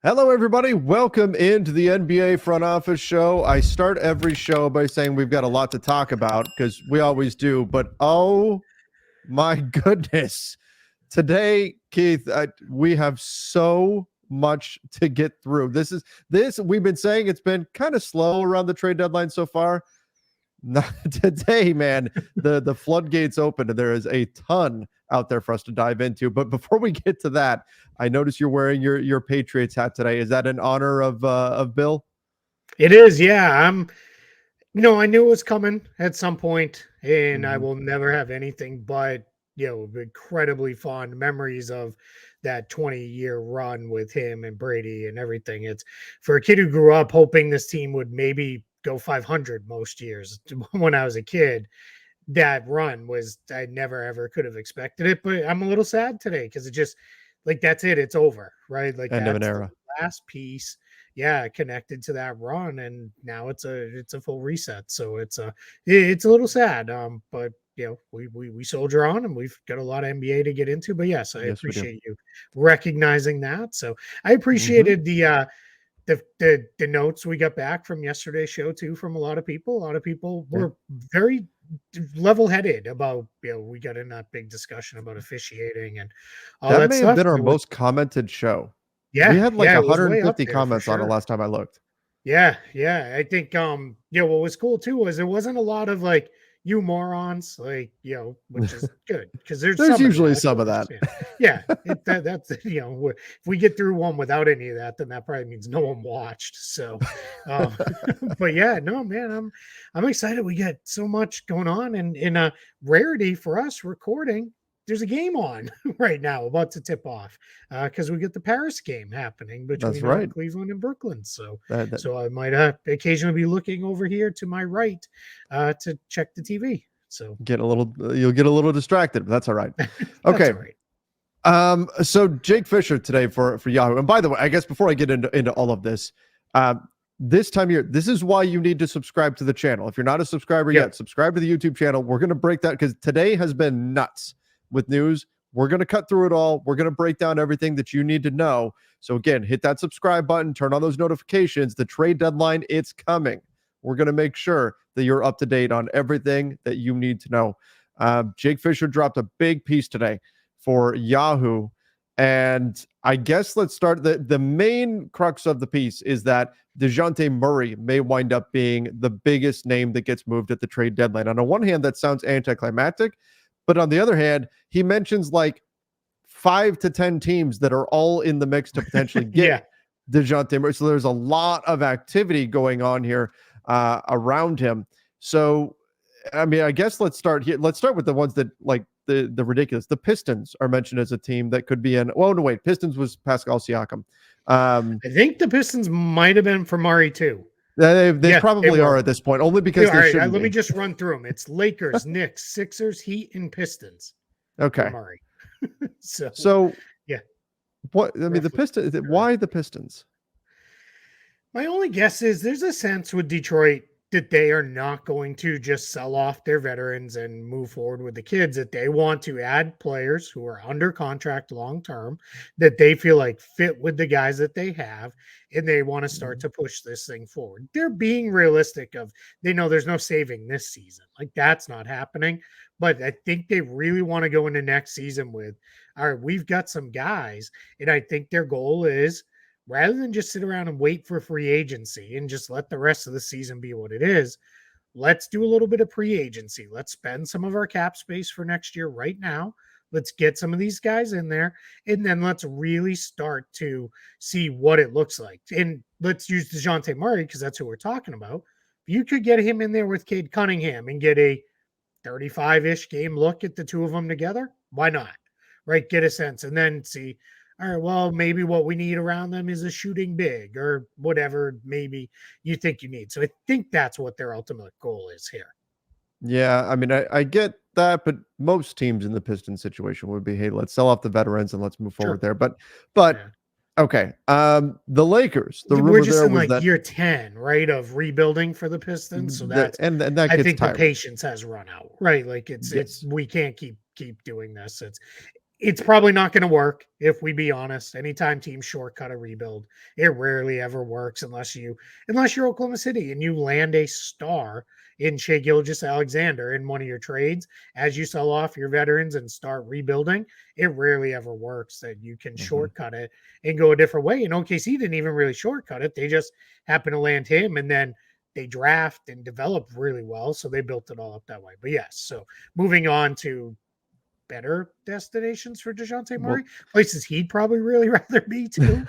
Hello, everybody. Welcome into the NBA Front Office Show. I start every show by saying we've got a lot to talk about because we always do. But oh my goodness, today, Keith, we have so much to get through. This. We've been saying it's been kind of slow around the trade deadline so far. Not today, man. The floodgates open and there is a ton out there for us to dive into. But before we get to that, I notice you're wearing your Patriots hat today. Is that in honor of Bill? It is, yeah. I knew it was coming at some point, and I Mm-hmm. will never have anything but incredibly fond memories of that 20-year run with him and Brady and everything. It's for a kid who grew up hoping this team would maybe go 500 most years when I was a kid. That run was I never ever could have expected it, but I'm a little sad today because it just like that's it, it's over, right? Like End of an that's the era. last piece, yeah, connected to that run, and now it's a full reset. So it's a little sad, but we soldier on, and we've got a lot of NBA to get into. But yes, I Yes, we do. appreciate you recognizing that. So I Mm-hmm. appreciated the notes we got back from yesterday's show too from a lot of people. A lot of people Yeah. were very level-headed about we got in that big discussion about officiating and all That that may have stuff. been our It was most commented show. We yeah, had like yeah, it was way up 150 there for comments on it sure. last time I looked. Yeah, yeah. I think what was cool too was there wasn't a lot of like you morons, like, which is good because there's There's some of usually that. some But of that. yeah, that's if we get through one without any of that, then that probably means no one watched. So, um, but yeah, no, man, I'm excited. We got so much going on, and in a rarity for us recording. There's a game on right now about to tip off because we get the Paris game happening That's between right. Cleveland and Brooklyn. So That, so I might occasionally be looking over here to my right to check the TV. So you'll get a little distracted, but that's all right. that's Okay. all right. So Jake Fisher today for Yahoo. And by the way, I guess before I get into all of this, this time of year, this is why you need to subscribe to the channel. If you're not a subscriber Yep. yet, subscribe to the YouTube channel. We're going to break that because today has been nuts with news. We're going to cut through it all. We're going to break down everything that you need to know. So again, hit that subscribe button, turn on those notifications. The trade deadline, it's coming. We're going to make sure that you're up to date on everything that you need to know. Jake Fisher dropped a big piece today for Yahoo. And I guess let's start. The main crux of the piece is that Dejounte Murray may wind up being the biggest name that gets moved at the trade deadline. On the one hand, that sounds anticlimactic, but on the other hand, he mentions like 5 to 10 teams that are all in the mix to potentially get Yeah. Dejounte Murray. So there's a lot of activity going on here around him. So I mean, I guess let's start here. Let's start with the ones that like the ridiculous. The Pistons are mentioned as a team that could be in. Well, no, wait. Pistons was Pascal Siakam. I think the Pistons might have been for Murray too. They Yeah, they probably are were. at this point, only Yeah, because all they right, shouldn't let me be. just run through them. It's Lakers, Knicks, Sixers, Heat, and Pistons for Okay. Murray. So So yeah, what? I mean, the roughly. Pistons. Why the Pistons? My only guess is there's a sense with Detroit that they are not going to just sell off their veterans and move forward with the kids, that they want to add players who are under contract long term, that they feel like fit with the guys that they have, and they want to start to push this thing forward. They're being realistic of they know there's no saving this season. Like that's not happening. But I think they really want to go into next season with, all right, we've got some guys, and I think their goal is rather than just sit around and wait for free agency and just let the rest of the season be what it is, let's do a little bit of free agency. Let's spend some of our cap space for next year right now. Let's get some of these guys in there, and then let's really start to see what it looks like. And let's use Dejounte Murray because that's who we're talking about. If you could get him in there with Cade Cunningham and get a 35-ish game look at the two of them together, why not? Right? Get a sense and then see, all right, well, maybe what we need around them is a shooting big or whatever maybe you think you need. So I think that's what their ultimate goal is here. Yeah, I mean, I get that, but most teams in the Pistons situation would be, hey, let's sell off the veterans and let's move forward Sure. there. But Yeah. okay, the Lakers. The We're rumor just there in was like that year 10, right? Of rebuilding for the Pistons. So that's and that I gets think the tiring. patience has run out, right? Like it's Yes. we can't keep doing this. It's probably not going to work if we be honest. Anytime teams shortcut a rebuild, it rarely ever works unless you're Oklahoma City and you land a star in Shea Gilgeous-Alexander in one of your trades as you sell off your veterans and start rebuilding. It rarely ever works that you can shortcut it and go a different way. And OKC didn't even really shortcut it. They just happened to land him, and then they draft and develop really well. So they built it all up that way. But yes, so moving on to better destinations for Dejounte Murray, places he'd probably really rather be too.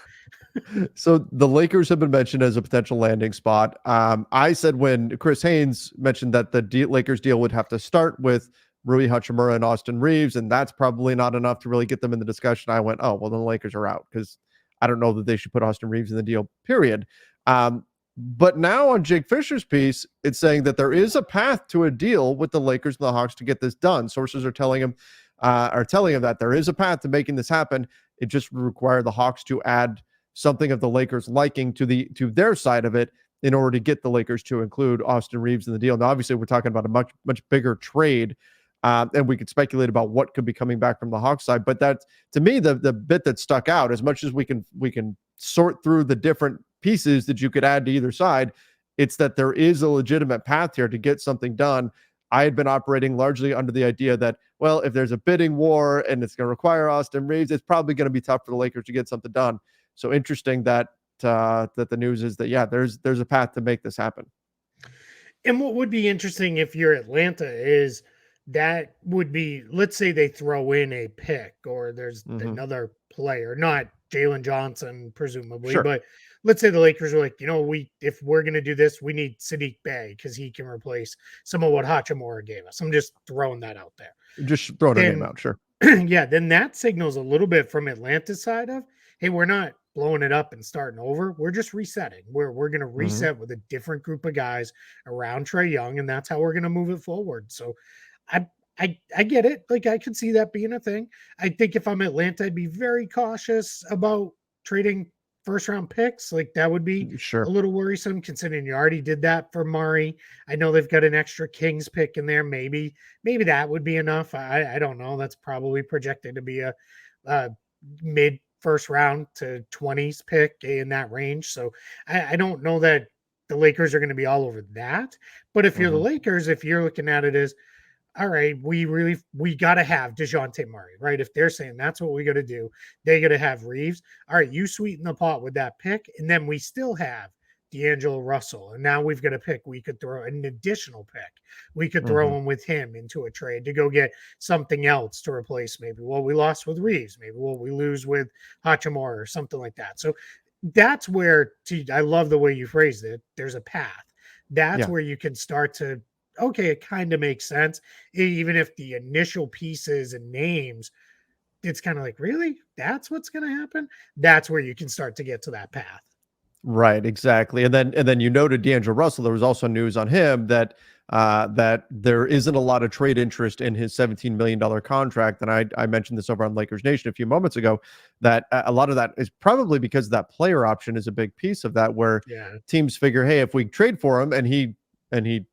So the Lakers have been mentioned as a potential landing spot. I said when Chris Haynes mentioned that the Lakers deal would have to start with Rui Hachimura and Austin Reeves, and that's probably not enough to really get them in the discussion. I went, oh, well, then the Lakers are out because I don't know that they should put Austin Reeves in the deal, period. But now on Jake Fisher's piece, it's saying that there is a path to a deal with the Lakers and the Hawks to get this done. Sources are telling him that there is a path to making this happen. It just would require the Hawks to add something of the Lakers' liking to their side of it in order to get the Lakers to include Austin Reeves in the deal. Now, obviously, we're talking about a much bigger trade, and we could speculate about what could be coming back from the Hawks side. But that, to me, the bit that stuck out, as much as we can sort through the different pieces that you could add to either side, it's that there is a legitimate path here to get something done. I had been operating largely under the idea that, well, if there's a bidding war and it's going to require Austin Reeves, it's probably going to be tough for the Lakers to get something done. So interesting that the news is that, yeah, there's a path to make this happen. And what would be interesting if you're Atlanta is that would be, let's say they throw in a pick or there's another player, not Jalen Johnson, presumably, Sure. but let's say the Lakers are like, if we're going to do this, we need Sadiq Bey because he can replace some of what Hachimura gave us. I'm just throwing that out there. Just throwing a name out, sure. Yeah, then that signals a little bit from Atlanta's side of, hey, we're not blowing it up and starting over. We're just resetting. We're going to reset with a different group of guys around Trae Young, and that's how we're going to move it forward. So I get it. Like, I could see that being a thing. I think if I'm Atlanta, I'd be very cautious about trading first round picks. Like, that would be Sure. a little worrisome considering you already did that for Murray. I know they've got an extra Kings pick in there. Maybe that would be enough. I don't know. That's probably projected to be a mid first round to 20s pick in that range. So I don't know that the Lakers are going to be all over that. But if you're the Lakers, if you're looking at it as, all right, we got to have Dejounte Murray, right? If they're saying that's what we got to do, they got to have Reeves. All right, you sweeten the pot with that pick, and then we still have D'Angelo Russell, and now we've got a pick. We could throw an additional pick. We could throw him with him into a trade to go get something else to replace maybe what we lost with Reeves, maybe what we lose with Hachimura or something like that. So that's where I love the way you phrased it. There's a path. That's where you can start to, okay, it kind of makes sense. Even if the initial pieces and names, it's kind of like, really? That's what's going to happen? That's where you can start to get to that path. Right, exactly. And then you noted D'Angelo Russell. There was also news on him that that there isn't a lot of trade interest in his $17 million contract. And I mentioned this over on Lakers Nation a few moments ago, that a lot of that is probably because that player option is a big piece of that, where teams figure, hey, if we trade for him and he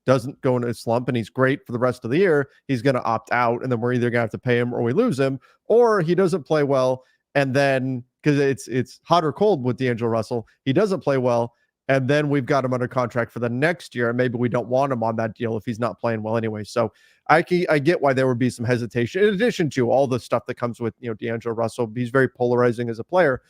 doesn't go into a slump and he's great for the rest of the year, he's going to opt out, and then we're either going to have to pay him or we lose him, or he doesn't play well, and then because it's hot or cold with D'Angelo Russell, he doesn't play well, and then we've got him under contract for the next year, and maybe we don't want him on that deal if he's not playing well anyway. So I get why there would be some hesitation, in addition to all the stuff that comes with D'Angelo Russell. He's very polarizing as a player.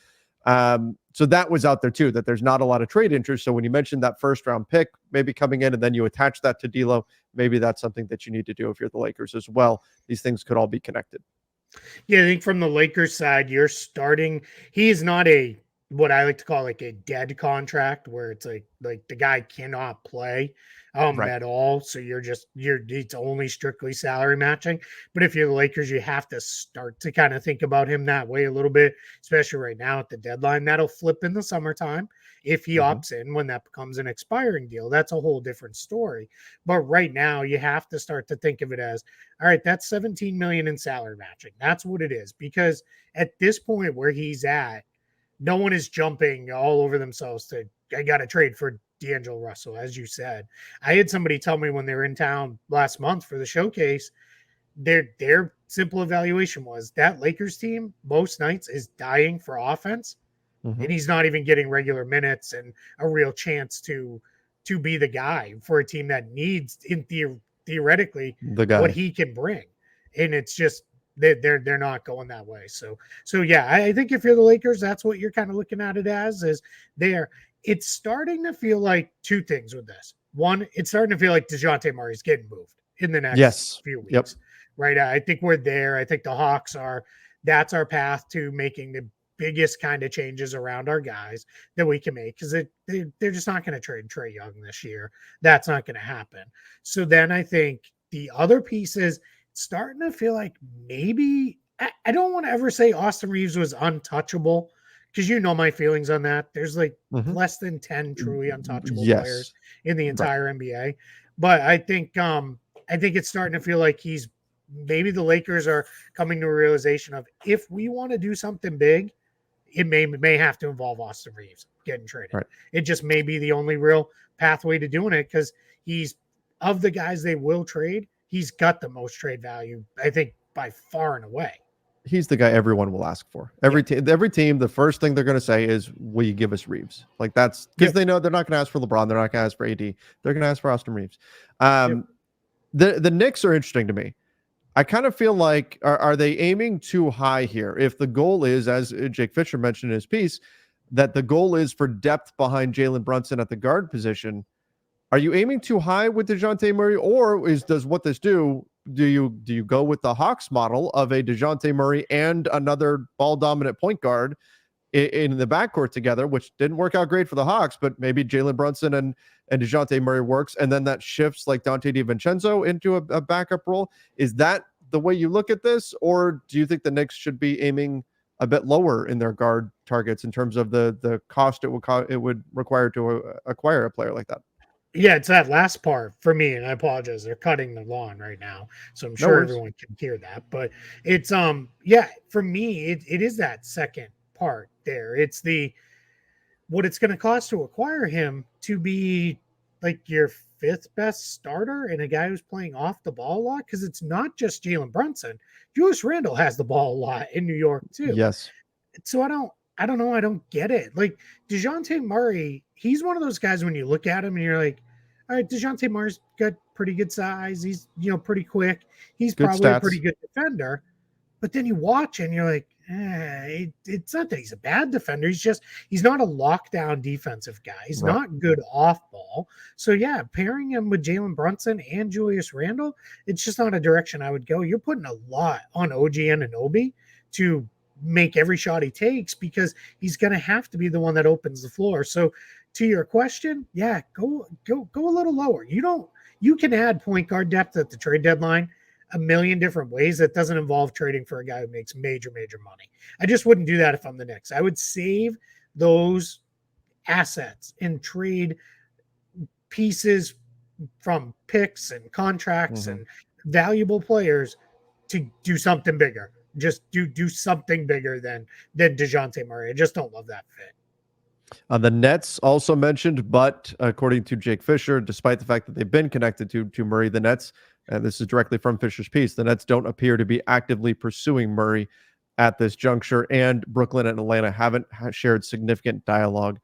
So that was out there too, that there's not a lot of trade interest. So when you mentioned that first round pick maybe coming in and then you attach that to D'Lo, maybe that's something that you need to do if you're the Lakers as well. These things could all be connected. Yeah, I think from the Lakers side, he is not what I like to call like a dead contract where it's like the guy cannot play at all. So it's only strictly salary matching. But if you're the Lakers, you have to start to kind of think about him that way a little bit, especially right now at the deadline. That'll flip in the summertime. If he opts in when that becomes an expiring deal, that's a whole different story. But right now you have to start to think of it as, all right, that's 17 million in salary matching. That's what it is. Because at this point where he's at, no one is jumping all over themselves to, I got to trade for D'Angelo Russell, as you said. I had somebody tell me when they were in town last month for the showcase, they're simple evaluation was that Lakers team most nights is dying for offense, and he's not even getting regular minutes and a real chance to be the guy for a team that needs, theoretically, The what guy. he can bring. And it's just they're not going that way. So yeah, I think if you're the Lakers, that's what you're kind of looking at it as, is there. It's starting to feel like two things with this. One, it's starting to feel like Dejounte Murray's getting moved in the next Yes. few Yep. weeks, right? I think we're there. I think the Hawks are. That's our path to making the biggest kind of changes around our guys that we can make, because they're just not going to trade Trae Young this year. That's not going to happen. So then I think the other piece is starting to feel like maybe I don't want to ever say Austin Reeves was untouchable, because you know my feelings on that. There's like less than 10 truly untouchable players in the entire NBA. But I think it's starting to feel like maybe the Lakers are coming to a realization of, if we want to do something big, it may have to involve Austin Reeves getting traded. Right. It just may be the only real pathway to doing it, because he's, of the guys they will trade, he's got the most trade value, I think, by far and away. He's the guy everyone will ask for. Every team, the first thing they're going to say is, will you give us Reeves? Like, that's because they know they're not going to ask for LeBron. They're not going to ask for AD. They're going to ask for Austin Reeves. The Knicks are interesting to me. I kind of feel like, are they aiming too high here? If the goal is, as Jake Fisher mentioned in his piece, that the goal is for depth behind Jalen Brunson at the guard position, are you aiming too high with Dejounte Murray, or does what this do? Do you go with the Hawks model of a Dejounte Murray and another ball dominant point guard in the backcourt together, which didn't work out great for the Hawks, but maybe Jalen Brunson and Dejounte Murray works, and then that shifts like Dante DiVincenzo into a backup role? Is that the way you look at this, or do you think the Knicks should be aiming a bit lower in their guard targets in terms of the cost it would require to acquire a player like that? Yeah, it's that last part for me, and I apologize. They're cutting the lawn right now, so I'm sure everyone can hear that. But it's for me, it is that second part there. It's what it's going to cost to acquire him to be like your fifth best starter and a guy who's playing off the ball a lot, because it's not just Jalen Brunson. Julius Randle has the ball a lot in New York too. Yes. So I don't know. I don't get it. Like Dejounte Murray, he's one of those guys when you look at him and you're like, all right, Dejounte Murray's got pretty good size. He's, pretty quick. He's good probably stats. A pretty good defender. But then you watch and you're like, it's not that he's a bad defender. He's not a lockdown defensive guy. He's not good off ball. So yeah, pairing him with Jalen Brunson and Julius Randle, it's just not a direction I would go. You're putting a lot on OG Anunoby to make every shot he takes, because he's going to have to be the one that opens the floor. So to your question, yeah, go a little lower. You can add point guard depth at the trade deadline a million different ways. That doesn't involve trading for a guy who makes major money. I just wouldn't do that if I'm the Knicks. I would save those assets and trade pieces from picks and contracts and valuable players to do something bigger. Just do something bigger than Dejounte Murray. I just don't love that fit. The Nets also mentioned, but according to Jake Fisher, despite the fact that they've been connected to Murray, the Nets, and this is directly from Fisher's piece, the Nets don't appear to be actively pursuing Murray at this juncture, and Brooklyn and Atlanta haven't shared significant dialogue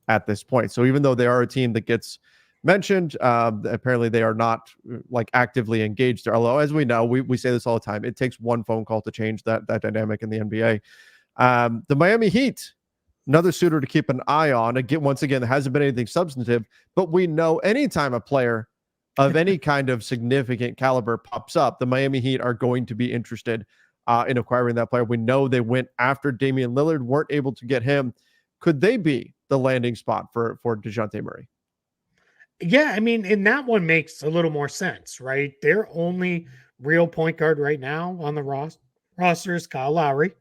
at this point. So even though they are a team that gets mentioned, apparently they are not like actively engaged there. Although, as we know, we say this all the time, it takes one phone call to change that dynamic in the NBA. The Miami Heat, another suitor to keep an eye on. Again, once again, there hasn't been anything substantive, but we know anytime a player of any kind of significant caliber pops up, the Miami Heat are going to be interested in acquiring that player. We know they went after Damian Lillard, weren't able to get him. Could they be the landing spot for Dejounte Murray? Yeah, I mean, and that one makes a little more sense, right? Their only real point guard right now on the roster is Kyle Lowry.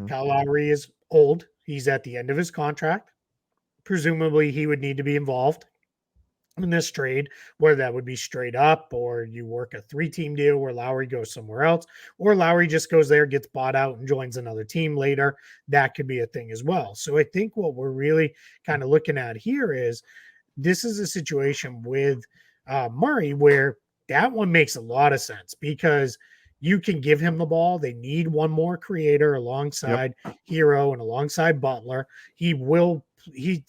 Kyle Lowry is old. He's at the end of his contract. Presumably, he would need to be involved in this trade, whether that would be straight up, or you work a 3-team deal where Lowry goes somewhere else, or Lowry just goes there, gets bought out, and joins another team later. That could be a thing as well. So I think what we're really kind of looking at here is this is a situation with Murray where that one makes a lot of sense, because you can give him the ball. They need one more creator Yep. alongside Hero and alongside Butler. He will.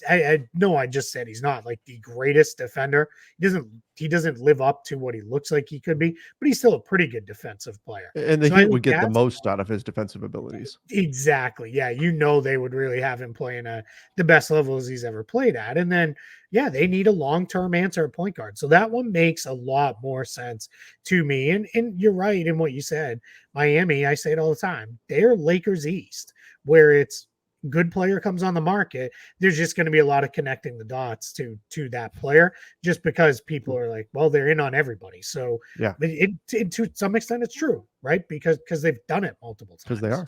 I know I just said he's not like the greatest defender. He doesn't live up to what he looks like he could be, but he's still a pretty good defensive player. And the So I Heat think would get the that's most out of his defensive abilities. exactly. Yeah, they would really have him playing at the best levels he's ever played at. And then, yeah, they need a long-term answer at point guard. So that one makes a lot more sense to me. And you're right in what you said. Miami, I say it all the time. They're Lakers East, where it's good player comes on the market. There's just going to be a lot of connecting the dots to that player, just because people are like, well, they're in on everybody. So Yeah, it to some extent it's true, right? Because they've done it multiple times. because they are.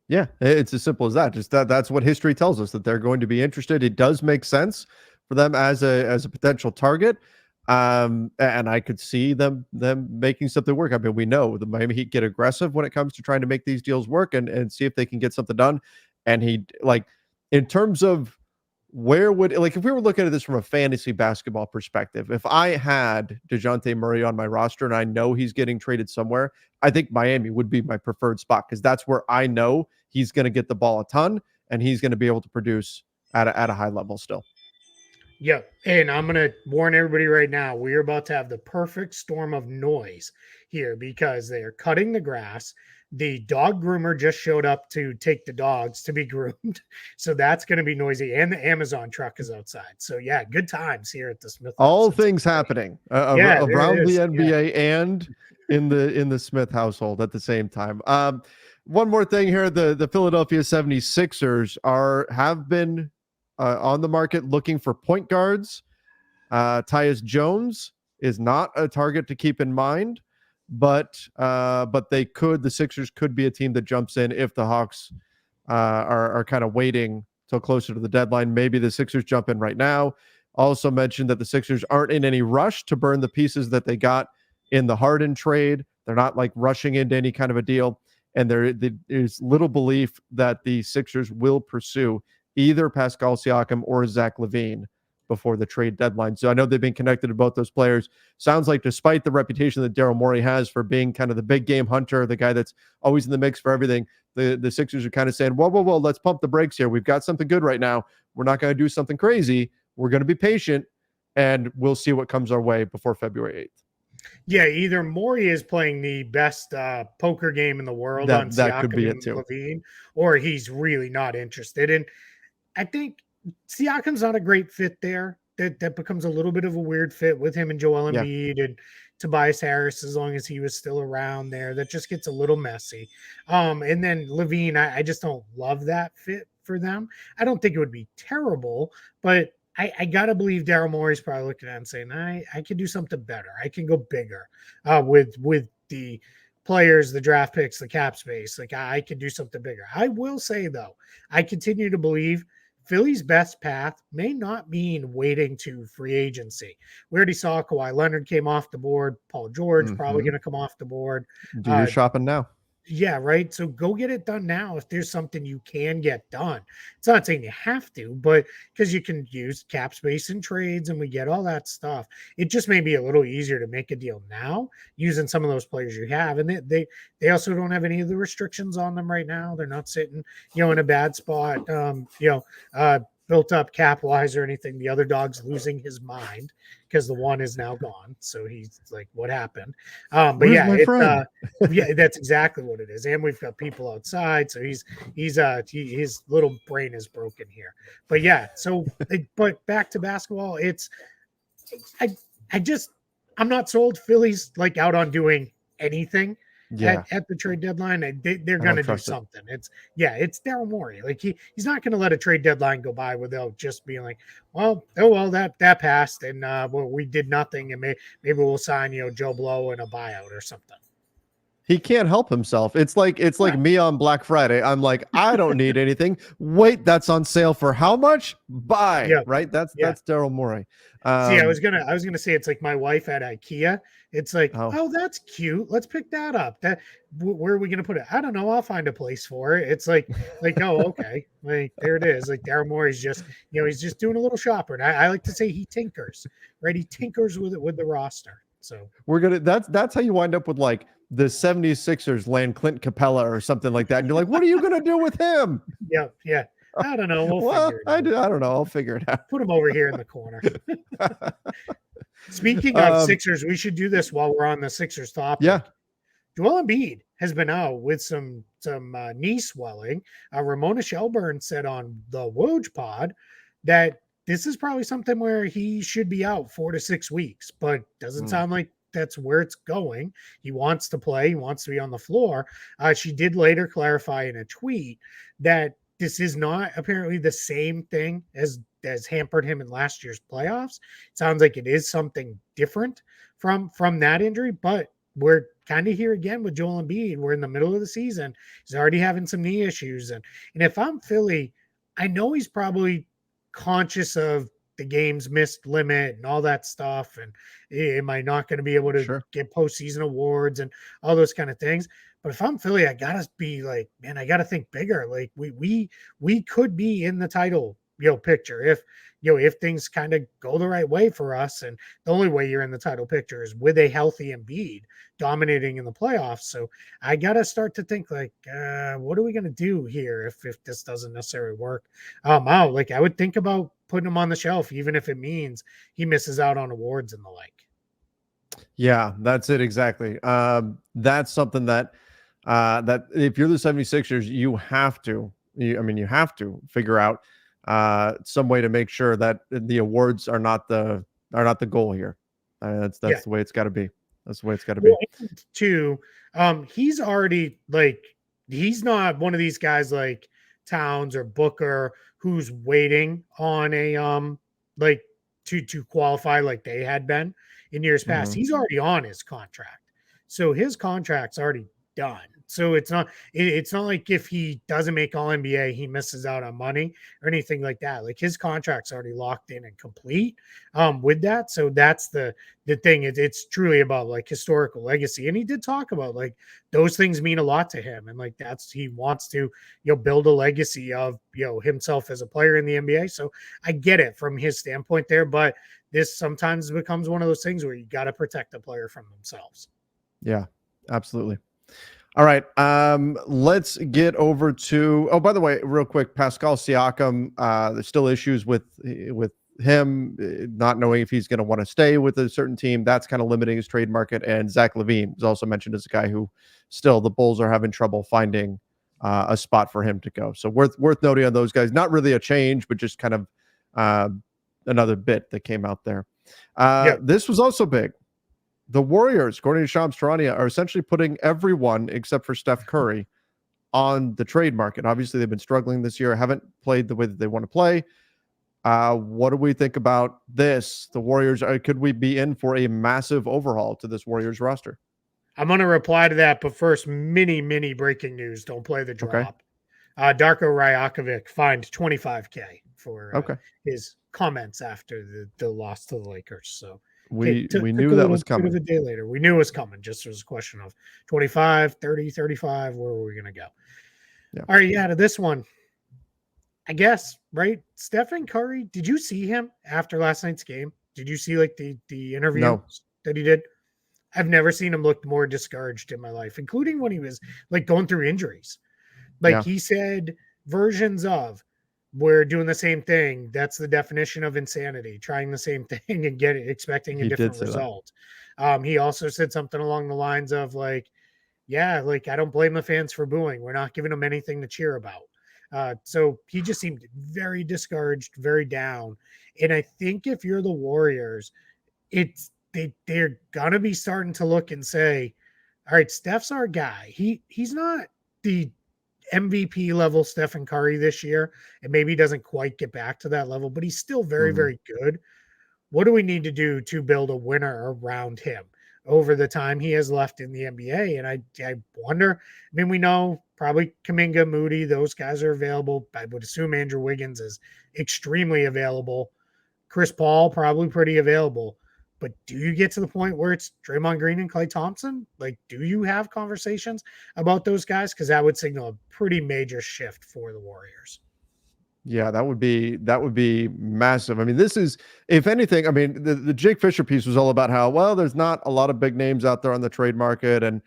Yeah, it's as simple as that. Just that's what history tells us, that they're going to be interested. It does make sense for them as a potential target. And I could see them making something work. I mean, we know the Miami Heat get aggressive when it comes to trying to make these deals work and see if they can get something done. And he, like, in terms of where would, like, if we were looking at this from a fantasy basketball perspective, if I had Dejounte Murray on my roster and I know he's getting traded somewhere, I think Miami would be my preferred spot, because that's where I know he's going to get the ball a ton and he's going to be able to produce at a high level still. Yep. And I'm going to warn everybody right now, we're about to have the perfect storm of noise here because they are cutting the grass. The dog groomer just showed up to take the dogs to be groomed. So that's going to be noisy. And the Amazon truck is outside. So, yeah, good times here at the Smith House. All things happening around the NBA and in the Smith household at the same time. One more thing here, the Philadelphia 76ers have been on the market looking for point guards. Tyus Jones is not a target to keep in mind, but the Sixers could be a team that jumps in if the Hawks are kind of waiting till closer to the deadline. Maybe the Sixers jump in right now. Also mentioned that the Sixers aren't in any rush to burn the pieces that they got in the Harden trade. They're not like rushing into any kind of a deal. And there's little belief that the Sixers will pursue either Pascal Siakam or Zach LaVine before the trade deadline. So I know they've been connected to both those players. Sounds like despite the reputation that Daryl Morey has for being kind of the big game hunter, the guy that's always in the mix for everything, the Sixers are kind of saying, whoa, let's pump the brakes here. We've got something good right now. We're not going to do something crazy. We're going to be patient, and we'll see what comes our way before February 8th. Yeah, either Morey is playing the best poker game in the world on That could be Siakam it and too. LaVine, or he's really not interested. And I think Siakam's not a great fit there. That becomes a little bit of a weird fit with him and Joel Embiid and Tobias Harris, as long as he was still around there. That just gets a little messy. And then LaVine, I just don't love that fit for them. I don't think it would be terrible, but I gotta believe Daryl Morey's probably looking at it and saying, I can do something better. I can go bigger with the players, the draft picks, the cap space. Like I can do something bigger. I will say though, I continue to believe Philly's best path may not mean waiting to free agency. We already saw Kawhi Leonard came off the board. Paul George probably going to come off the board. Do your shopping now. Yeah, right. So go get it done now if there's something you can get done. It's not saying you have to, but because you can use cap space and trades and we get all that stuff. It just may be a little easier to make a deal now using some of those players you have. And they also don't have any of the restrictions on them right now. They're not sitting, in a bad spot, built up cap wise or anything. The other dog's losing his mind because the one is now gone. So he's like, what happened? But Where's yeah, my friend? yeah, that's exactly what it is. And we've got people outside. So his little brain is broken here. But yeah, but back to basketball, I'm not sold. Philly's like out on doing anything. At the trade deadline, they're going to do something. It's Daryl Morey. Like he's not going to let a trade deadline go by without just being like, that passed, and we did nothing, and maybe we'll sign Joe Blow in a buyout or something. He can't help himself. It's like me on Black Friday. I'm like, I don't need anything. Wait, that's on sale for how much? Buy. Yeah. Right. That's Daryl Morey. I was gonna say it's like my wife at IKEA. It's like, oh, that's cute. Let's pick that up. Where are we gonna put it? I don't know. I'll find a place for it. It's like oh, okay. Like there it is. Like Daryl Morey's just he's just doing a little shopping. I like to say he tinkers, right? He tinkers with the roster. So that's how you wind up with like the 76ers land Clint Capella or something like that. And you're like, what are you going to do with him? Yeah. I don't know. We'll Well, figure it out. I don't know. I'll figure it out. Put him over here in the corner. Speaking of Sixers, we should do this while we're on the Sixers topic. Yeah. Joel Embiid has been out with some knee swelling. Ramona Shelburne said on the Woj pod that this is probably something where he should be out 4 to 6 weeks, but doesn't sound like that's where it's going. He wants to play. He wants to be on the floor. She did later clarify in a tweet that this is not apparently the same thing as hampered him in last year's playoffs. It sounds like it is something different from that injury, but we're kind of here again with Joel Embiid. We're in the middle of the season. He's already having some knee issues. And if I'm Philly, I know he's probably conscious of the game's missed limit and all that stuff. And am I not going to be able to get postseason awards and all those kind of things? But if I'm Philly, I gotta be like, man, I gotta think bigger. Like we could be in the title, picture if things kind of go the right way for us. And the only way you're in the title picture is with a healthy Embiid dominating in the playoffs. So I gotta start to think like, what are we gonna do here if this doesn't necessarily work? I would think about putting him on the shelf, even if it means he misses out on awards and the like. Yeah, that's it exactly. That's something that if you're the 76ers, you have to figure out some way to make sure that the awards are not the goal here. That's the way it's got to be. That's the way it's got to be. Too, he's already he's not one of these guys like Towns or Booker who's waiting on a to qualify like they had been in years past. He's already on his contract, so his contract's already done. So it's not like if he doesn't make All NBA, he misses out on money or anything like that. Like his contract's already locked in and complete with that. So that's the thing. It's truly about like historical legacy. And he did talk about like those things mean a lot to him. And like he wants to, build a legacy of, himself as a player in the NBA. So I get it from his standpoint there, but this sometimes becomes one of those things where you got to protect the player from themselves. Yeah, absolutely. All right. Let's get over to, oh, by the way, real quick, Pascal Siakam, there's still issues with him not knowing if he's going to want to stay with a certain team. That's kind of limiting his trade market. And Zach LaVine is also mentioned as a guy who still the Bulls are having trouble finding a spot for him to go. So worth noting on those guys. Not really a change, but just kind of another bit that came out there. This was also big. The Warriors, according to Shams Charania, are essentially putting everyone except for Steph Curry on the trade market. Obviously, they've been struggling this year, haven't played the way that they want to play. What do we think about this? The Warriors, could we be in for a massive overhaul to this Warriors roster? I'm going to reply to that, but first, mini breaking news. Don't play the drop. Okay. Darko Rajakovic fined $25K for his comments after the loss to the Lakers. So we knew that was coming. A day later, we knew it was coming. Just was a question of 25, 30, 35. Where were we going to go? Yeah. All right, to this one, I guess, right? Stephen Curry, did you see him after last night's game? Did you see like the interview that he did? I've never seen him look more discouraged in my life, including when he was like going through injuries. He said versions of, we're doing the same thing. That's the definition of insanity, trying the same thing and expecting a different result. He also said something along the lines of I don't blame the fans for booing. We're not giving them anything to cheer about. So he just seemed very discouraged, very down. And I think if you're the Warriors, they're gonna be starting to look and say, all right, Steph's our guy. He's not the MVP level Stephen Curry this year, and maybe he doesn't quite get back to that level, but he's still very, very good. What do we need to do to build a winner around him over the time he has left in the NBA? And I wonder, we know probably Kuminga, Moody, those guys are available. I would assume Andrew Wiggins is extremely available. Chris Paul, probably pretty available. But do you get to the point where it's Draymond Green and Klay Thompson? Do you have conversations about those guys? Because that would signal a pretty major shift for the Warriors. Yeah, that would be massive. This is, if anything, the Jake Fisher piece was all about how, well, there's not a lot of big names out there on the trade market, and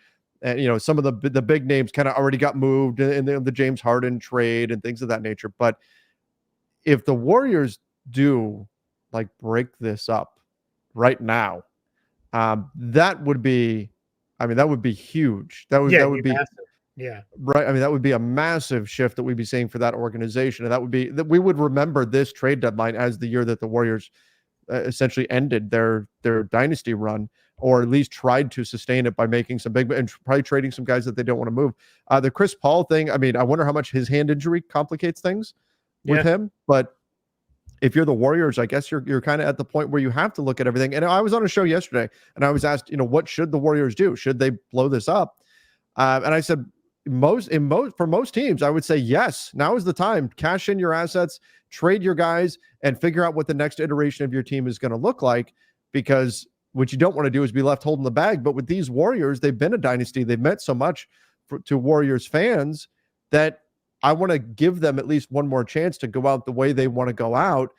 And, you know, some of the big names kind of already got moved in the James Harden trade and things of that nature. But if the Warriors do like break this up right now, that would be, I mean, that would be huge. That would be massive. Yeah. right. I mean, that would be a massive shift that we'd be seeing for that organization. And that would be that we would remember this trade deadline as the year that the Warriors essentially ended their dynasty run, or at least tried to sustain it by making some big and probably trading some guys that they don't want to move. The Chris Paul thing, I mean, I wonder how much his hand injury complicates things with him. But if you're the Warriors, I guess you're kind of at the point where you have to look at everything. And I was on a show yesterday and I was asked, you know, what should the Warriors do? Should they blow this up? And I said, for most teams, I would say yes. Now is the time. Cash in your assets, trade your guys, and figure out what the next iteration of your team is going to look like. Because what you don't want to do is be left holding the bag. But with these Warriors, they've been a dynasty. They've meant so much to Warriors fans that I want to give them at least one more chance to go out the way they want to go out.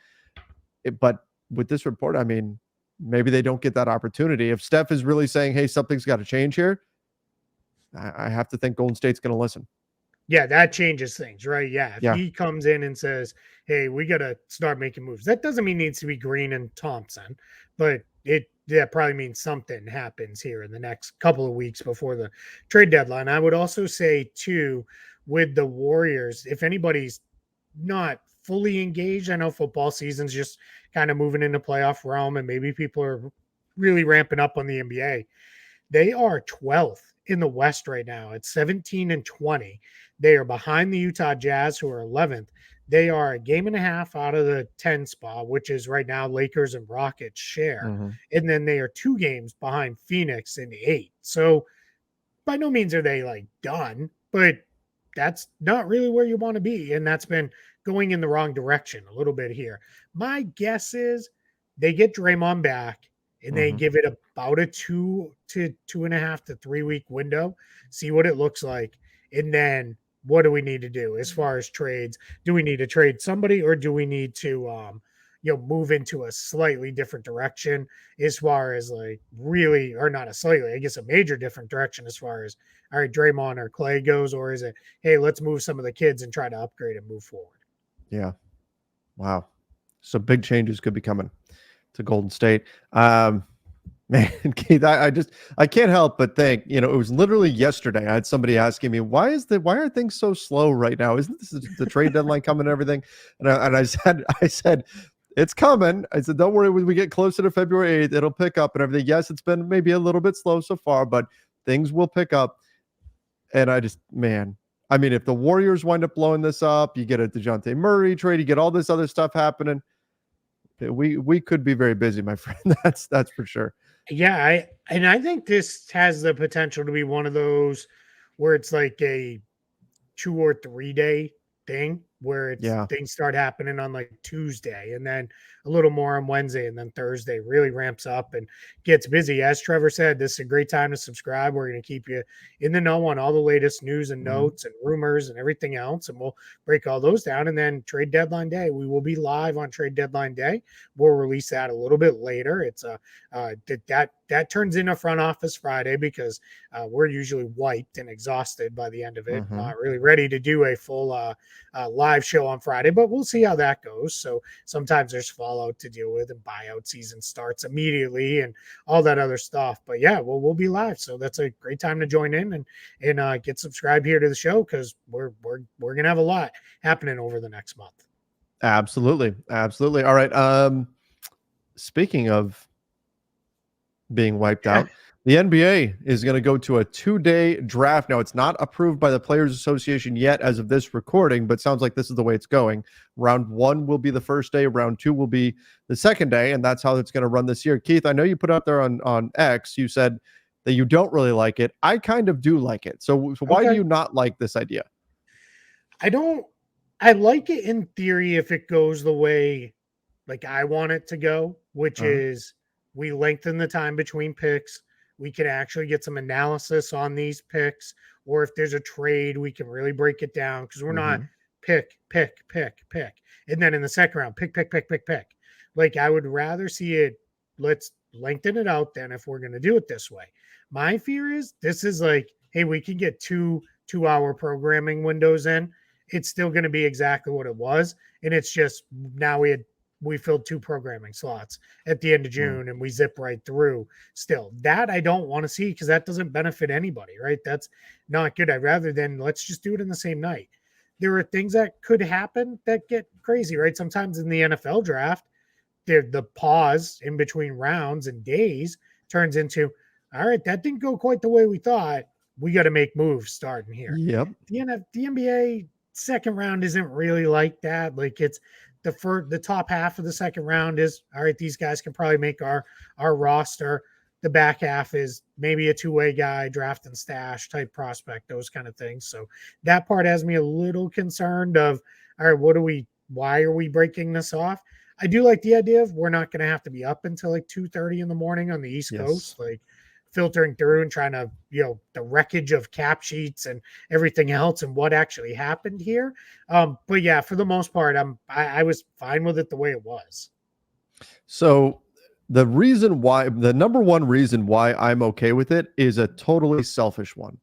But with this report, I mean, maybe they don't get that opportunity. If Steph is really saying, hey, something's got to change here, I have to think Golden State's going to listen. Yeah, that changes things, right? Yeah. If he comes in and says, hey, we got to start making moves, that doesn't mean it needs to be Green and Thompson, but that probably means something happens here in the next couple of weeks before the trade deadline. I would also say, too, with the Warriors, if anybody's not fully engaged, I know football season's just kind of moving into playoff realm, and maybe people are really ramping up on the NBA. They are 12th in the West right now at 17-20. They are behind the Utah Jazz, who are 11th. They are a game and a half out of the 10 spot, which is right now Lakers and Rockets share. Mm-hmm. And then they are 2 games behind Phoenix in 8. So by no means are they like done, but that's not really where you want to be. And that's been going in the wrong direction a little bit here. My guess is they get Draymond back and they give it about a 2 to 2.5 to 3 week window, see what it looks like. And then what do we need to do as far as trades? Do we need to trade somebody, or do we need to, move into a slightly different direction as far as like really, or not a slightly, I guess a major different direction as far as, all right, Draymond or Clay goes, or is it, hey, let's move some of the kids and try to upgrade and move forward? Yeah. Wow. So big changes could be coming to Golden State. Man, Keith, I can't help but think, you know, it was literally yesterday. I had somebody asking me, why are things so slow right now? Isn't this the trade deadline coming and everything? And I said, it's coming. I said, don't worry, when we get closer to February 8th, it'll pick up and everything. Yes, it's been maybe a little bit slow so far, but things will pick up. And I mean, if the Warriors wind up blowing this up, you get a Dejounte Murray trade, you get all this other stuff happening. We could be very busy, my friend. That's for sure. Yeah, I think this has the potential to be one of those where it's like a 2 or 3 day thing where things start happening on like Tuesday and then a little more on Wednesday, and then Thursday really ramps up and gets busy. As Trevor said, this is a great time to subscribe. We're going to keep you in the know on all the latest news and notes and rumors and everything else, and we'll break all those down. And then trade deadline day, we will be live on trade deadline day. We'll release that a little bit later. It's that turns into front office Friday because we're usually wiped and exhausted by the end of it, not really ready to do a full live show on Friday, but we'll see how that goes. So sometimes there's fallout to deal with, and buyout season starts immediately and all that other stuff. But yeah, we'll be live, so that's a great time to join in and get subscribed here to the show, because we're gonna have a lot happening over the next month. Absolutely. All right. Speaking of being wiped out, the NBA is going to go to a 2-day draft. Now, it's not approved by the Players Association yet as of this recording, but sounds like this is the way it's going. Round 1 will be the first day. Round 2 will be the second day, and that's how it's going to run this year. Keith, I know you put out there on X, you said that you don't really like it. I kind of do like it. So why do you not like this idea? I like it in theory if it goes the way like I want it to go, which is we lengthen the time between picks. We can actually get some analysis on these picks, or if there's a trade, we can really break it down, because we're not pick. And then in the second round, pick. Like, I would rather see it, let's lengthen it out then if we're going to do it this way. My fear is this is like hey, we can get 2-hour programming windows in, it's still going to be exactly what it was. And it's just now we filled 2 programming slots at the end of June and we zip right through still. That I don't want to see because that doesn't benefit anybody, right? That's not good. I'd rather than let's just do it in the same night. There are things that could happen that get crazy, right? Sometimes in the NFL draft, the pause in between rounds and days turns into, all right, that didn't go quite the way we thought. We got to make moves starting here. Yep. The NBA second round isn't really like that. Like it's the top half of the second round is, all right, these guys can probably make our roster. The back half is maybe a two-way guy, draft and stash type prospect, those kind of things. So that part has me a little concerned of, all right, why are we breaking this off? I do like the idea of we're not going to have to be up until like 2:30 in the morning on the East Coast, like filtering through and trying to, the wreckage of cap sheets and everything else and what actually happened here. But yeah, for the most part, I was fine with it the way it was. So the number one reason why I'm okay with it is a totally selfish one.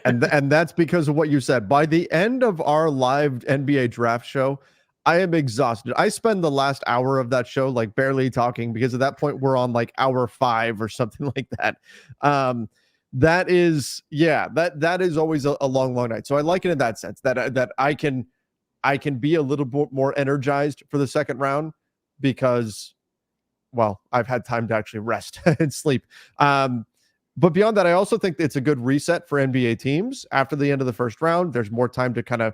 and that's because of what you said. By the end of our live NBA draft show, I am exhausted. I spend the last hour of that show like barely talking because at that point we're on like hour 5 or something like that. That is always a long night. So I like it in that sense that I can be a little bit more energized for the second round because, well, I've had time to actually rest and sleep. But beyond that, I also think it's a good reset for NBA teams after the end of the first round. There's more time to kind of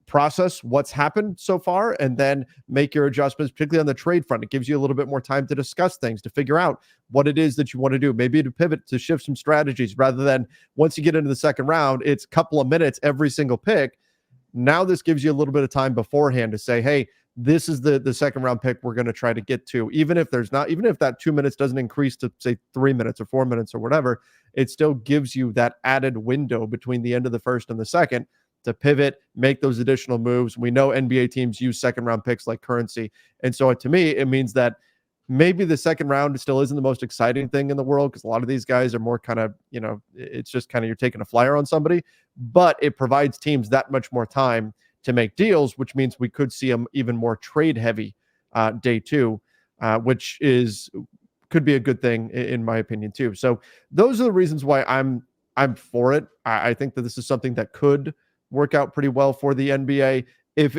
process what's happened so far and then make your adjustments, particularly on the trade front. It gives you a little bit more time to discuss things, to figure out what it is that you want to do, maybe to pivot, to shift some strategies rather than once you get into the second round, it's a couple of minutes every single pick. Now this gives you a little bit of time beforehand to say, hey, this is the second round pick we're going to try to get to. Even if that 2 minutes doesn't increase to say 3 minutes or 4 minutes or whatever, it still gives you that added window between the end of the first and the second to pivot, make those additional moves. We know NBA teams use second round picks like currency. And so to me, it means that maybe the second round still isn't the most exciting thing in the world because a lot of these guys are more kind of, it's just kind of you're taking a flyer on somebody, but it provides teams that much more time to make deals, which means we could see them even more trade heavy day 2, which could be a good thing in my opinion too. So those are the reasons why I'm for it. I think that this is something that could work out pretty well for the NBA.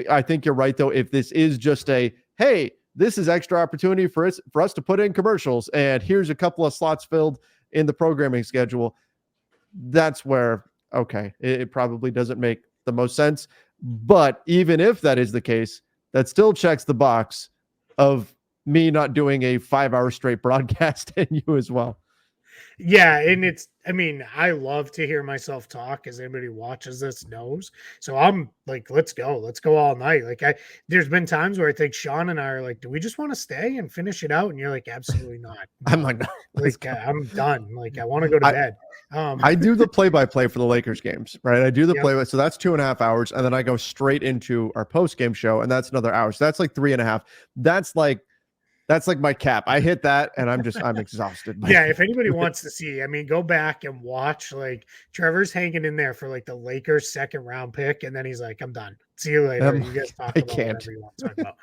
I think you're right though, if this is just hey, this is extra opportunity for us to put in commercials and here's a couple of slots filled in the programming schedule, that's where, okay, it probably doesn't make the most sense. But even if that is the case, that still checks the box of me not doing a 5-hour straight broadcast and you as well. Yeah, and I love to hear myself talk, as anybody who watches this knows. So I'm like, let's go all night. Like there's been times where I think Sean and I are like, do we just want to stay and finish it out? And you're like, absolutely not. No. I'm like, no, I'm done. Like I want to go to bed. I do the play-by-play for the Lakers games, right? I do the play-by, so that's 2.5 hours, and then I go straight into our post-game show, and that's another hour. So that's like 3.5. That's like my cap. I hit that and I'm exhausted. Yeah. If anybody wants to see, go back and watch, like Trevor's hanging in there for like the Lakers second round pick. And then he's like, I'm done. See you later. You guys talk about whatever you want to talk about.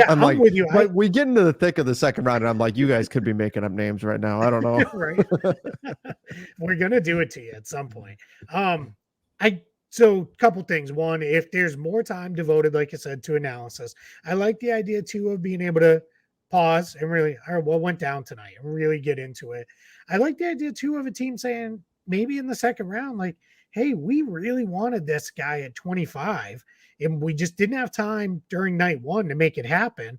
I'm like, with you. We get into the thick of the second round and I'm like, you guys could be making up names right now. I don't know. Right. We're going to do it to you at some point. So a couple things. One, if there's more time devoted, like I said, to analysis, I like the idea too of being able to pause and really, all right, what went down tonight and really get into it. I like the idea too of a team saying maybe in the second round, like, hey, we really wanted this guy at 25 and we just didn't have time during night 1 to make it happen.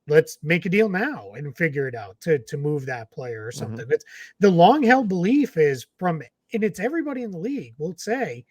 Let's make a deal now and figure it out to move that player or something. Mm-hmm. It's the long held belief is and it's everybody in the league will say,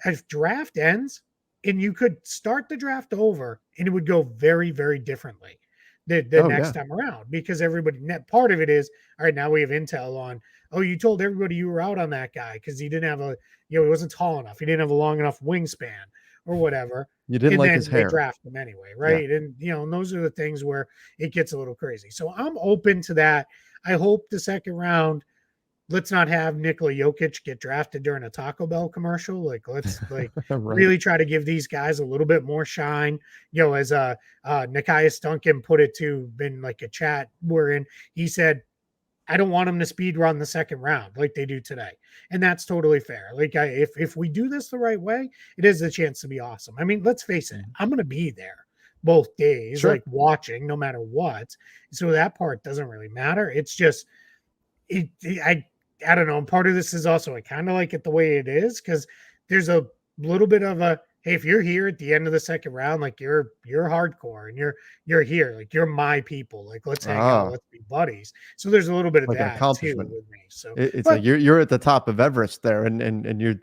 if draft ends and you could start the draft over and it would go very, very differently the next time around, because everybody, part of it is, all right, now we have intel on, you told everybody you were out on that guy because he didn't have he wasn't tall enough. He didn't have a long enough wingspan or whatever. You didn't like his hair. They draft him anyway, right? Yeah. And, those are the things where it gets a little crazy. So I'm open to that. I hope the second round, let's not have Nikola Jokic get drafted during a Taco Bell commercial. Like, let's right. really try to give these guys a little bit more shine. You know, as Nikias Duncan put it to in like a chat we're in, he said, I don't want them to speed run the second round like they do today. And that's totally fair. Like if we do this the right way, it is a chance to be awesome. I mean, let's face it, I'm going to be there both days, Sure. like watching no matter what. So that part doesn't really matter. It's just, I don't know. And part of this is also, I kind of like it the way it is because there's a little bit of a, hey, if you're here at the end of the second round, like you're hardcore and you're here, like you're my people, like let's hang out, let's be buddies. So there's a little bit of like an that too accomplishment with me. So it's like you're at the top of Everest there, and you're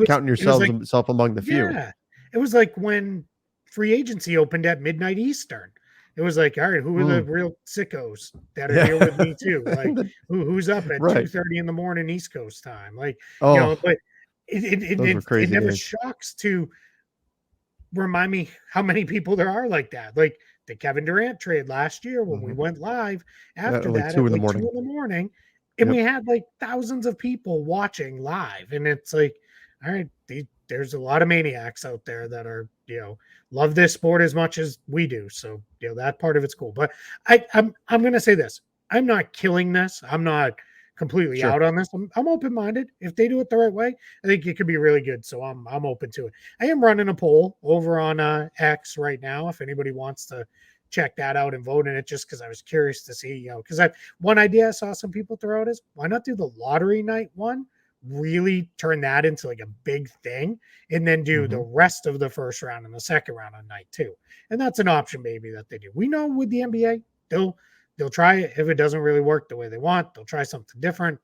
counting yourself among the few. Yeah, it was like when free agency opened at midnight Eastern. It was like, all right, who are the real sickos that are here with me too? Like who's up at 2:30 in the morning East Coast time? Like, but it never days. shocks to remind me how many people there are like that. Like the Kevin Durant trade last year when we went live after like that 2 at in like the 2 in the morning, and we had like thousands of people watching live, and it's like, all right, there's a lot of maniacs out there that are love this sport as much as we do. So that part of it's cool. But I'm gonna say this: I'm not killing this. I'm not completely out on this. I'm open-minded. If they do it the right way, I think it could be really good. So I'm open to it. I am running a poll over on X right now. If anybody wants to check that out and vote in it, just because I was curious to see, because one idea I saw some people throw out is why not do the lottery night one? Really turn that into like a big thing and then do the rest of the first round and the second round on night 2. And that's an option maybe that they do. We know with the NBA, they'll try it. If it doesn't really work the way they want, they'll try something different.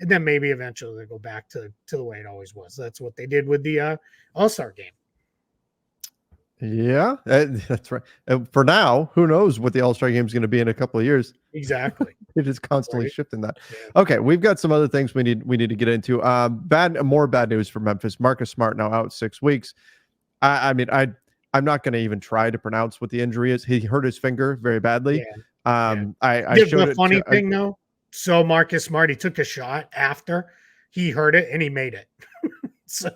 And then maybe eventually they go back to the way it always was. That's what they did with the All-Star game. Yeah, that's right. For now, who knows what the All-Star game is going to be in a couple of years? Exactly. It is constantly shifting that. Yeah. Okay, we've got some other things we need to get into. More bad news for Memphis. Marcus Smart now out 6 weeks. I'm not going to even try to pronounce what the injury is. He hurt his finger very badly. Yeah. I showed the funny thing though. So Marcus Smart, he took a shot after he hurt it and he made it. So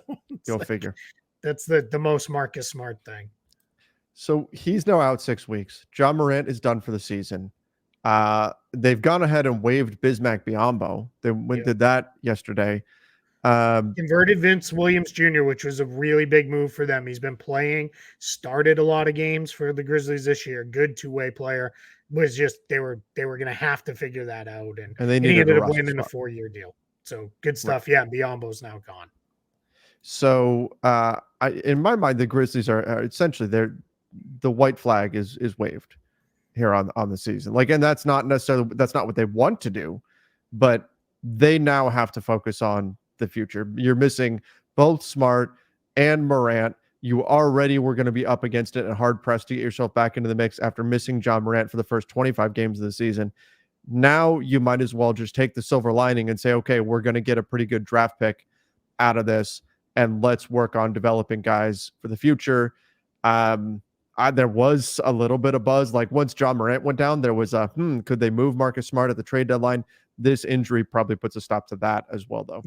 go figure. That's the most Marcus Smart thing. So he's now out 6 weeks. John Morant is done for the season. They've gone ahead and waived Bismack Biyombo. They did that yesterday. Converted Vince Williams Jr., which was a really big move for them. He's been playing, started a lot of games for the Grizzlies this year. Good two-way player. Was just they were going to have to figure that out, and they he ended up winning a 4-year deal. So good stuff. Right. Yeah, Biyombo's now gone. So in my mind, the Grizzlies are essentially the white flag is waved here on the season. Like, and that's not what they want to do, but they now have to focus on the future. You're missing both Smart and Morant. You already were going to be up against it and hard pressed to get yourself back into the mix after missing John Morant for the first 25 games of the season. Now you might as well just take the silver lining and say, okay, we're going to get a pretty good draft pick out of this, and let's work on developing guys for the future. There was a little bit of buzz, like once John Morant went down, there was could they move Marcus Smart at the trade deadline? This injury probably puts a stop to that as well, though.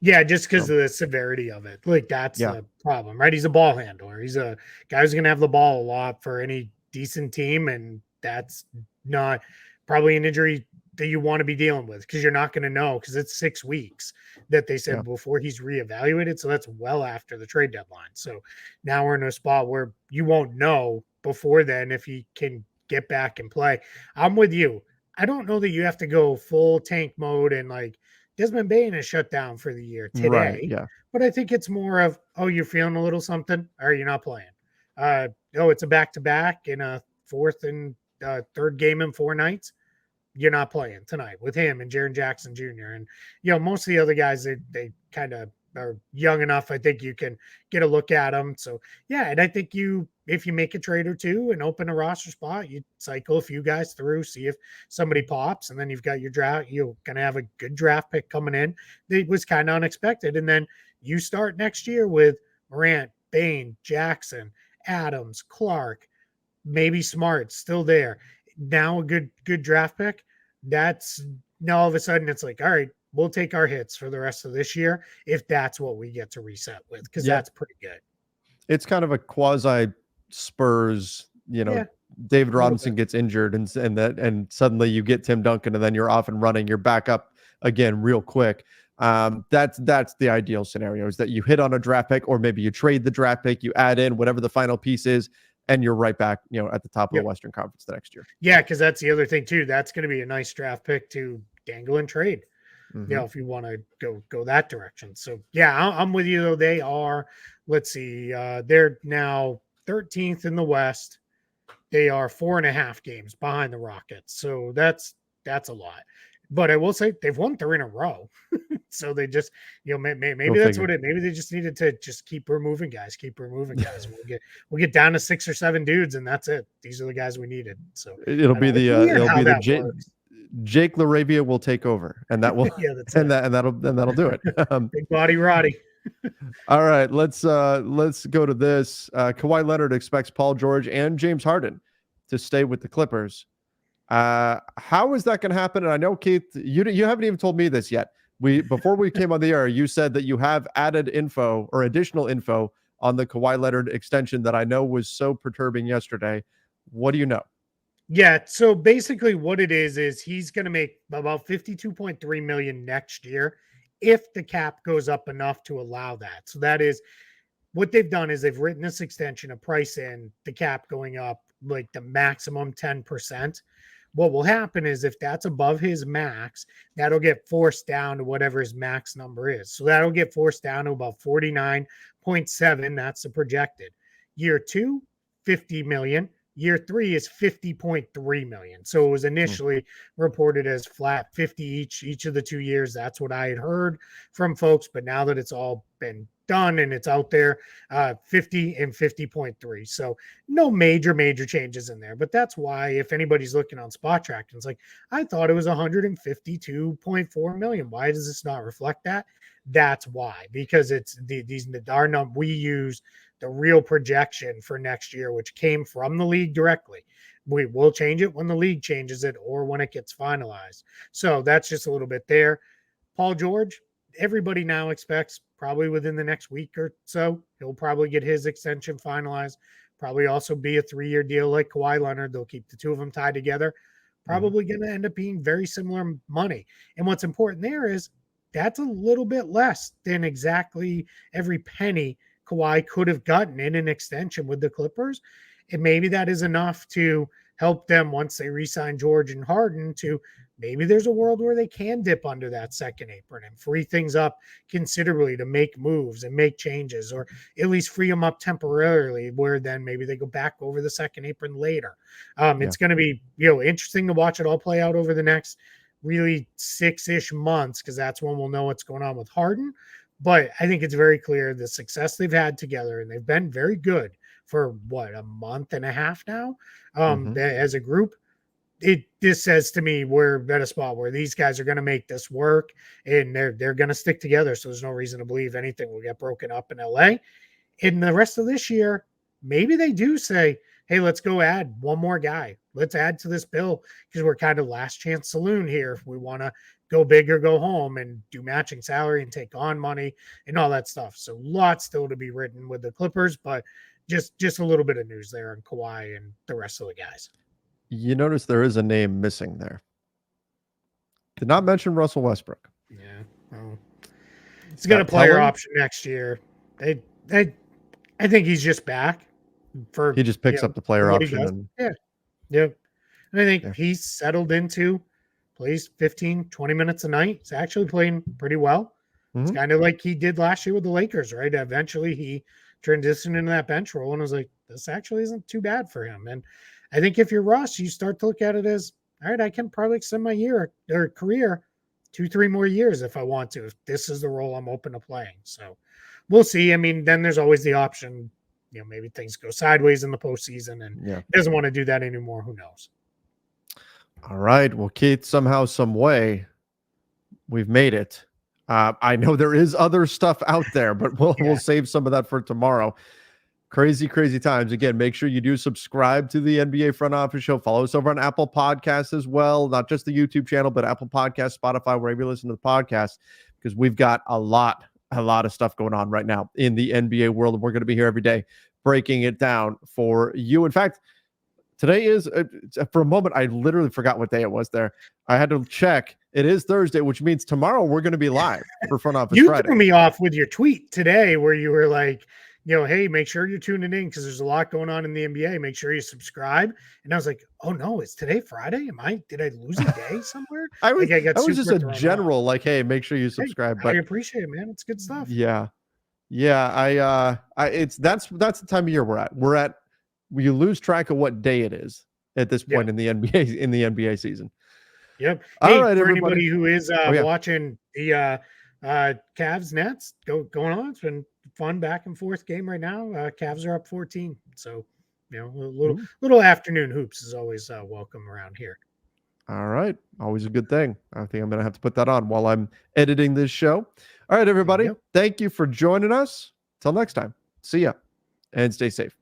Yeah, just because of the severity of it. Like, that's the problem, right? He's a ball handler. He's a guy who's going to have the ball a lot for any decent team, and that's not probably an injury that you want to be dealing with because you're not going to know because it's 6 weeks that they said before he's reevaluated. So that's well after the trade deadline. So now we're in a spot where you won't know before then if he can get back and play. I'm with you. I don't know that you have to go full tank mode and like Desmond Bane is shut down for the year today. Right, yeah. But I think it's more of, you're feeling a little something, or you're not playing. It's a back-to-back in a fourth and third game in 4 nights. You're not playing tonight with him and Jaren Jackson Jr. And, most of the other guys, they kind of are young enough. I think you can get a look at them. So, yeah, and I think if you make a trade or two and open a roster spot, you cycle a few guys through, see if somebody pops, and then you've got your draft. You're going to have a good draft pick coming in. It was kind of unexpected. And then you start next year with Morant, Bane, Jackson, Adams, Clark, maybe Smart still there. Now a good draft pick. That's Now all of a sudden it's like, all right, we'll take our hits for the rest of this year if that's what we get to reset with, because that's pretty good. It's kind of a quasi Spurs, David Robinson gets injured and suddenly you get Tim Duncan and then you're off and running. You're back up again real quick. That's the ideal scenario, is that you hit on a draft pick, or maybe you trade the draft pick, you add in whatever the final piece is, and you're right back, at the top of the Western Conference the next year. Yeah, because that's the other thing too. That's going to be a nice draft pick to dangle and trade. If you want to go that direction. So yeah, I'm with you though. They are, let's see, they're now 13th in the West. They are 4.5 games behind the Rockets. So that's a lot. But I will say they've won 3 in a row. So they just, maybe that's what maybe they just needed to just keep removing guys. We'll get down to 6 or 7 dudes, and that's it. These are the guys we needed. So it'll be the Jake LaRavia will take over, and that will that'll do it. Big body Roddy. All right, let's go to this. Kawhi Leonard expects Paul George and James Harden to stay with the Clippers. How is that going to happen? And I know, Keith, you haven't even told me this yet. Before we came on the air, you said that you have added info or additional info on the Kawhi Leonard extension that I know was so perturbing yesterday. What do you know? Yeah, so basically what it is he's going to make about $52.3 million next year if the cap goes up enough to allow that. So that is what they've done, is they've written this extension, a price in the cap going up like the maximum 10%. What will happen is if that's above his max, that'll get forced down to whatever his max number is. So that'll get forced down to about 49.7. That's the projected. Year 2, 50 million. Year 3 is 50.3 million. So it was initially reported as flat 50 each of the 2 years. That's what I had heard from folks. But now that it's all been done and it's out there, 50 and 50.3. So no major changes in there. But that's why, if anybody's looking on Spot Track, it's like, I thought it was 152.4 million. Why does this not reflect that? That's why, because it's our number. We use the real projection for next year, which came from the league directly. We will change it when the league changes it or when it gets finalized. So that's just a little bit there. Paul George, everybody now expects probably within the next week or so, he'll probably get his extension finalized. Probably also be a 3-year deal like Kawhi Leonard. They'll keep the two of them tied together. Probably going to end up being very similar money. And what's important there is that's a little bit less than exactly every penny Kawhi could have gotten in an extension with the Clippers. And maybe that is enough to help them once they re-sign George and Harden to maybe there's a world where they can dip under that second apron and free things up considerably to make moves and make changes, or at least free them up temporarily where then maybe they go back over the second apron later. It's going to be, interesting to watch it all play out over the next really 6-ish months, because that's when we'll know what's going on with Harden. But I think it's very clear the success they've had together, and they've been very good for a month and a half now as a group. This says to me we're at a spot where these guys are going to make this work, and they're going to stick together. So there's no reason to believe anything will get broken up in LA. In the rest of this year, maybe they do say, hey, let's go add one more guy. Let's add to this bill, because we're kind of last chance saloon here if we want to go big or go home and do matching salary and take on money and all that stuff. So lots still to be written with the Clippers, but just a little bit of news there on Kawhi and the rest of the guys. You notice there is a name missing there. Did not mention Russell Westbrook. Yeah. Well, he's got a player option next year. I think he's just back. He just picks up the player option. Yeah. And I think he's settled into, plays 15, 20 minutes a night. He's actually playing pretty well. It's kind of like he did last year with the Lakers, right? Eventually he transitioned into that bench role and was like, this actually isn't too bad for him. And I think if you're Russ, you start to look at it as, all right, I can probably extend my year or career 2-3 more years if I want to, if this is the role I'm open to playing. So we'll see. I mean, then there's always the option, maybe things go sideways in the postseason and he doesn't want to do that anymore. Who knows? All right. Well, Keith, somehow, some way we've made it. I know there is other stuff out there, but we'll save some of that for tomorrow. Crazy, crazy times. Again, make sure you do subscribe to the NBA Front Office Show. Follow us over on Apple Podcasts as well. Not just the YouTube channel, but Apple Podcasts, Spotify, wherever you listen to the podcast, because we've got a lot of stuff going on right now in the NBA world. And we're going to be here every day breaking it down for you. In fact, today is, for a moment, I literally forgot what day it was there. I had to check. It is Thursday, which means tomorrow we're going to be live for Front Office You Friday. threw me off with your tweet today where you were like, hey, make sure you're tuning in because there's a lot going on in the NBA. Make sure you subscribe. And I was like, oh no, is today Friday? Did I lose a day somewhere? I was just a thrown general, off. like, hey, make sure you subscribe. Hey, I appreciate it, man. It's good stuff. Yeah. That's the time of year we're at. You lose track of what day it is at this point in the NBA season. Yep. All hey, right, for everybody. anybody who is watching the Cavs Nets going on, it's been fun back and forth game right now. Cavs are up 14, so a little afternoon hoops is always welcome around here. All right, always a good thing. I think I'm gonna have to put that on while I'm editing this show. All right, everybody, thank you for joining us. Till next time, see ya, and stay safe.